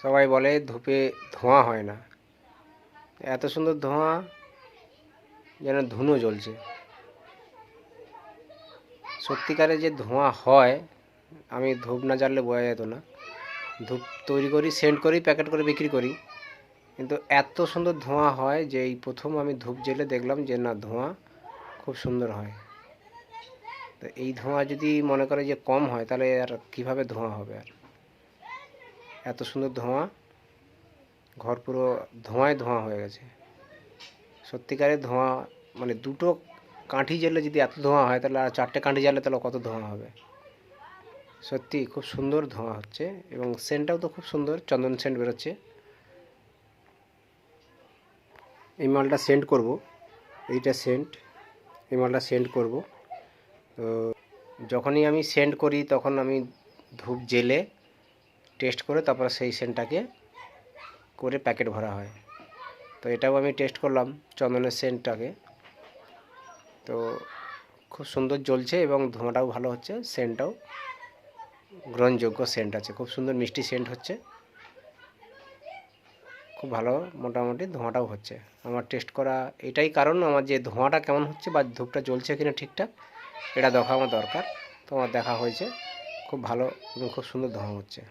সবাই বলে ধূপে ধোঁয়া হয় না, এত সুন্দর ধোঁয়া যেন ধুনো জ্বলছে। সত্যিকারে যে ধোঁয়া হয়, আমি ধূপ না জ্বাললে বোঝা যেত না। ধূপ তৈরি করি, সেন্ট করি, প্যাকেট করে বিক্রি করি, কিন্তু এত সুন্দর ধোঁয়া হয় যে এই প্রথম আমি ধূপ জ্বেলে দেখলাম যে না, ধোঁয়া খুব সুন্দর হয়। তো এই ধোঁয়া যদি মনে করে যে কম হয়, তাহলে আর কীভাবে ধোঁয়া হবে? আর এত সুন্দর ধোঁয়া, ঘর পুরো ধোঁয়ায় ধোঁয়া হয়ে গেছে। সত্যিকারের ধোঁয়া, মানে দুটো কাঠি জ্বললে যদি এত ধোঁয়া হয়, তাহলে আর চারটে কাঠি জ্বাললে তাহলে কত ধোঁয়া হবে। সত্যি খুব সুন্দর ধোঁয়া হচ্ছে, এবং সেন্টটাও তো খুব সুন্দর, চন্দন সেন্ট বেরোচ্ছে। এই মালটা সেন্ট করব, এইটা সেন্ট, এই মালটা সেন্ট করব। তো যখনই আমি সেন্ট করি তখন আমি ধূপ জ্বেলে টেস্ট করে তারপর সেই সেন্টটাকে করে প্যাকেট ভরা হয়। তো এটাও আমি টেস্ট করলাম, চন্দনের সেন্টটাকে। তো খুব সুন্দর জ্বলছে এবং ধোঁয়াটাও ভালো হচ্ছে, সেন্টটাও গ্রহণযোগ্য সেন্ট আছে, খুব সুন্দর মিষ্টি সেন্ট হচ্ছে, খুব ভালো। মোটামুটি ধোঁয়াটাও হচ্ছে। আমার টেস্ট করা এটাই কারণ, আমার যে ধোঁয়াটা কেমন হচ্ছে বা ধূপটা জ্বলছে কিনা ঠিকঠাক, এটা দেখা আমার দরকার। তো আমার দেখা হয়েছে, খুব ভালো এবং খুব সুন্দর ধোঁয়া হচ্ছে।